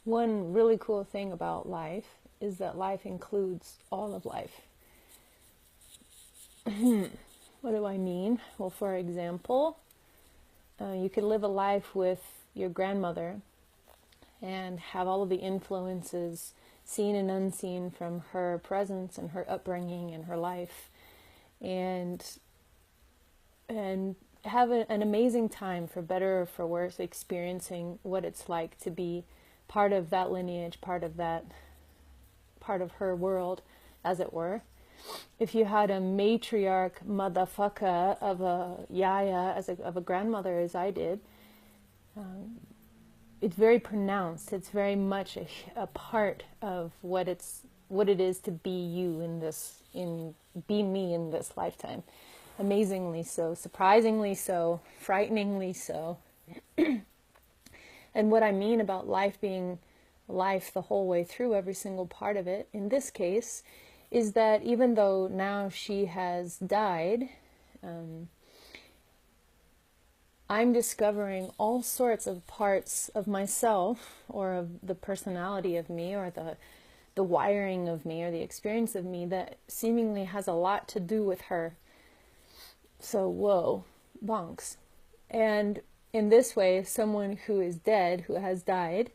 One really cool thing about life is that life includes all of life. What do I mean? Well, for example, you could live a life with your grandmother and have all of the influences, seen and unseen, from her presence and her upbringing and her life, and have an amazing time, for better or for worse, experiencing what it's like to be part of that lineage, part of her world, as it were. If you had a matriarch motherfucker of a yaya, of a grandmother, as I did, it's very pronounced. It's very much a part of what it is to be you be me in this lifetime. Amazingly so, surprisingly so, frighteningly so. And what I mean about life being life the whole way through, every single part of it, in this case, is that even though now she has died, I'm discovering all sorts of parts of myself, or of the personality of me, or the wiring of me, or the experience of me, that seemingly has a lot to do with her. So, whoa, bonks. And in this way, someone who is dead, who has died,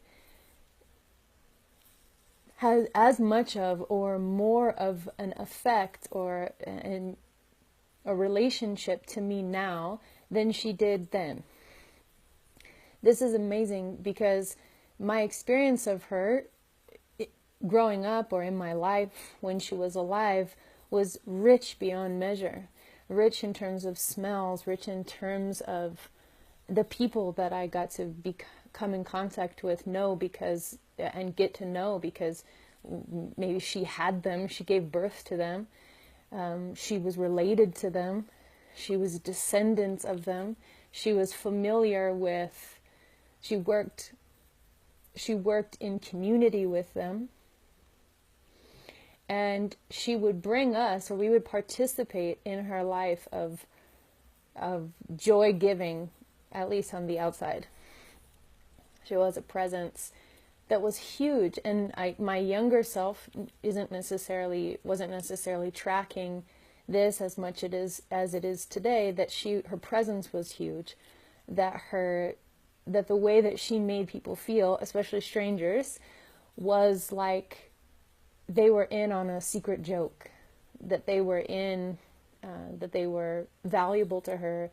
has as much of or more of an effect or a relationship to me now than she did then. This is amazing because my experience of her growing up, or in my life when she was alive, was rich beyond measure. Rich in terms of smells, rich in terms of the people that I got to come in contact with, and get to know because maybe she had them, she gave birth to them, she was related to them, she was a descendant of them, she was familiar with, she worked in community with them, and she would bring us, or we would participate in her life of joy giving, at least on the outside. She was a presence that was huge, and my younger self wasn't necessarily tracking this as much as it is today. That her presence was huge, that the way that she made people feel, especially strangers, was like they were in on a secret joke, that they were valuable to her,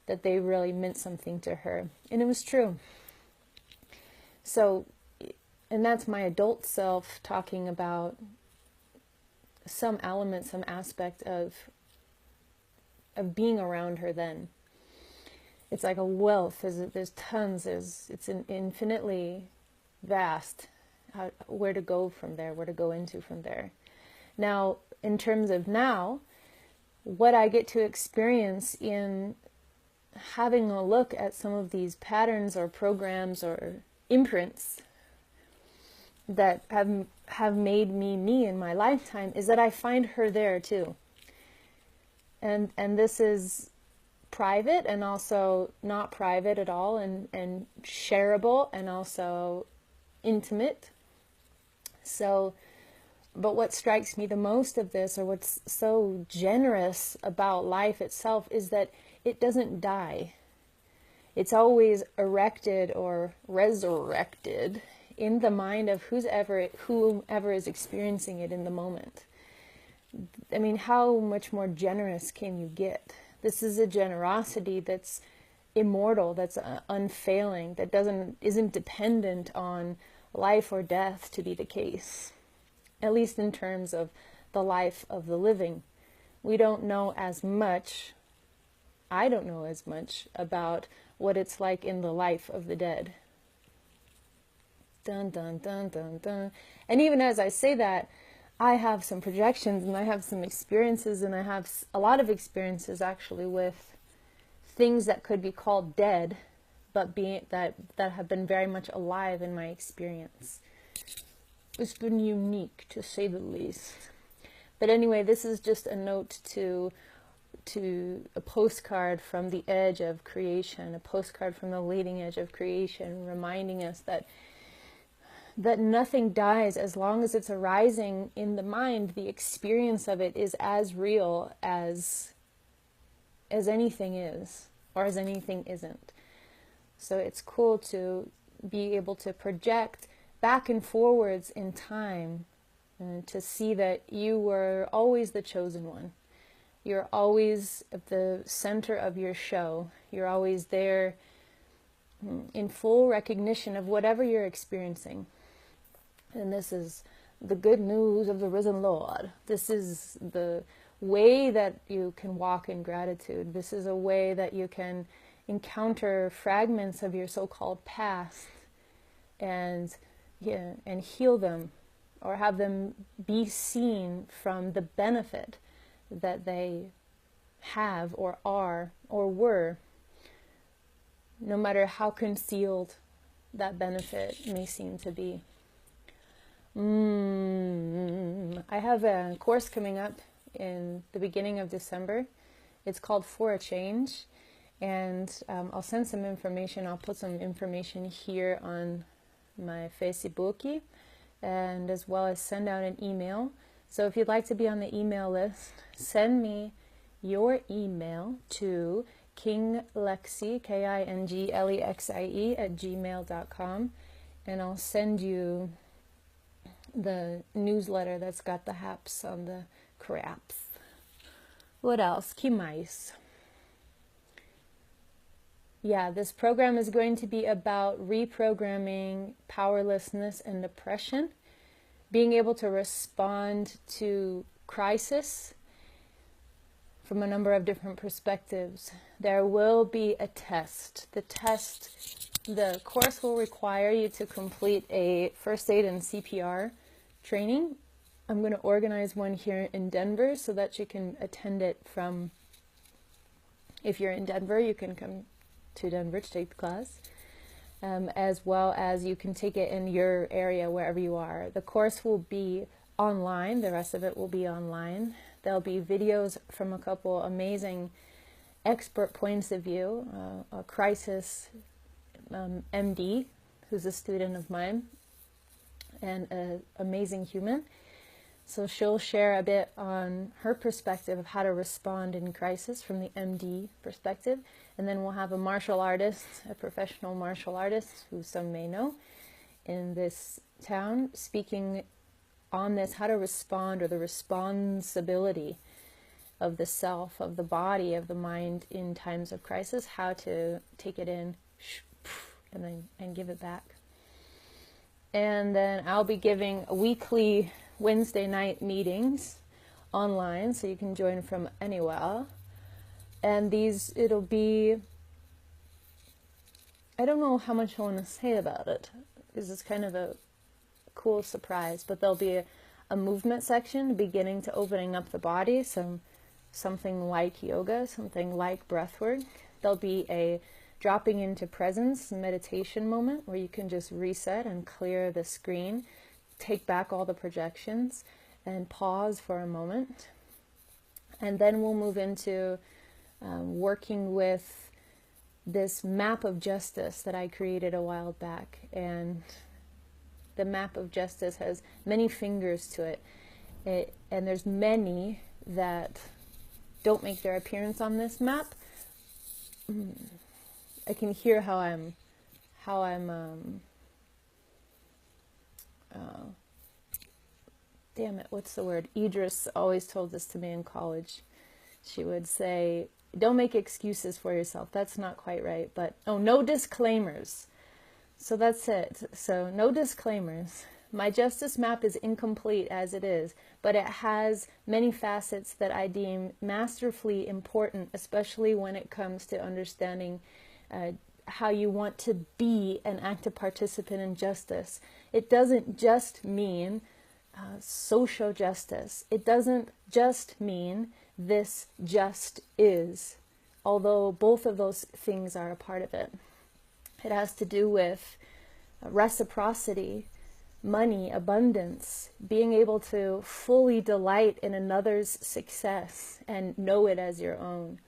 that they really meant something to her, and it was true. So, and that's my adult self talking about some element, some aspect of being around her then. It's like a wealth. There's tons. It's infinitely vast. Where to go from there? Where to go into from there? Now, in terms of now, what I get to experience in having a look at some of these patterns or programs or imprints that have made me in my lifetime, is that I find her there too. And this is private, and also not private at all, and shareable, and also intimate. So, but what strikes me the most of this, or what's so generous about life itself, is that it doesn't die. It's always erected or resurrected in the mind of whomever is experiencing it in the moment. I mean, how much more generous can you get? This is a generosity that's immortal, that's unfailing, that isn't dependent on life or death to be the case. At least in terms of the life of the living. We don't know as much, I don't know as much about what it's like in the life of the dead. Dun, dun, dun, dun, dun. And even as I say that, I have some projections, and I have some experiences, and I have a lot of experiences actually with things that could be called dead, but that have been very much alive in my experience. It's been unique, to say the least. But anyway, this is just a note to a postcard from the edge of creation, a postcard from the leading edge of creation, reminding us that that nothing dies as long as it's arising in the mind. The experience of it is as real as anything is, or as anything isn't. So it's cool to be able to project back and forwards in time and to see that you were always the chosen one. You're always at the center of your show. You're always there in full recognition of whatever you're experiencing. And this is the good news of the risen Lord. This is the way that you can walk in gratitude. This is a way that you can encounter fragments of your so-called past and heal them, or have them be seen from the benefit that they have or are or were, no matter how concealed that benefit may seem to be. I have a course coming up in the beginning of December. It's called For a Change, and I'll send some information. I'll put some information here on my Facebook, and as well as send out an email. So if you'd like to be on the email list, send me your email to kinglexie, KINGLEXIE @gmail.com, and I'll send you the newsletter that's got the haps on the craps. What else? Que mais? Yeah, this program is going to be about reprogramming powerlessness and depression, being able to respond to crisis from a number of different perspectives. There will be a test. The course will require you to complete a first aid and CPR training. I'm going to organize one here in Denver so that you can attend it from, if you're in Denver, you can come to Denver to take the class, as well as you can take it in your area wherever you are. The course will be online. The rest of it will be online. There'll be videos from a couple amazing expert points of view, a crisis MD, who's a student of mine, and an amazing human. So she'll share a bit on her perspective of how to respond in crisis from the MD perspective. And then we'll have a martial artist, a professional martial artist, who some may know, in this town, speaking on this, how to respond, or the responsibility of the self, of the body, of the mind in times of crisis, how to take it in and give it back. And then I'll be giving weekly Wednesday night meetings online, so you can join from anywhere. And it'll be, I don't know how much I want to say about it, because it's kind of a cool surprise, but there'll be a movement section beginning to opening up the body, something like yoga, something like breathwork. There'll be a dropping into presence meditation moment where you can just reset and clear the screen, take back all the projections, and pause for a moment. And then we'll move into working with this map of justice that I created a while back. And the map of justice has many fingers to it, and there's many that don't make their appearance on this map. I can hear how I'm damn it, what's the word? Idris always told this to me in college. She would say, don't make excuses for yourself. That's not quite right, but no disclaimers. So that's it. So no disclaimers. My justice map is incomplete as it is, but it has many facets that I deem masterfully important, especially when it comes to understanding how you want to be an active participant in justice. It doesn't just mean social justice. It doesn't just mean this just is, although both of those things are a part of it. It has to do with reciprocity, money, abundance, being able to fully delight in another's success and know it as your own.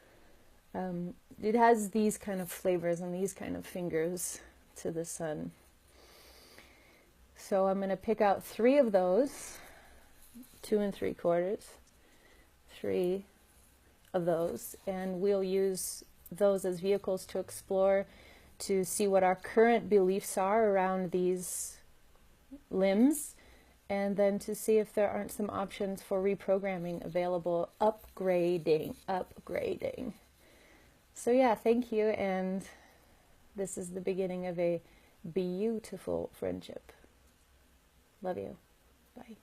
It has these kind of flavors and these kind of fingers to the sun. So I'm going to pick out 3 of those, 2 3/4, 3 of those, and we'll use those as vehicles to explore, to see what our current beliefs are around these limbs, and then to see if there aren't some options for reprogramming available, upgrading. So yeah, thank you, and this is the beginning of a beautiful friendship. Love you. Bye.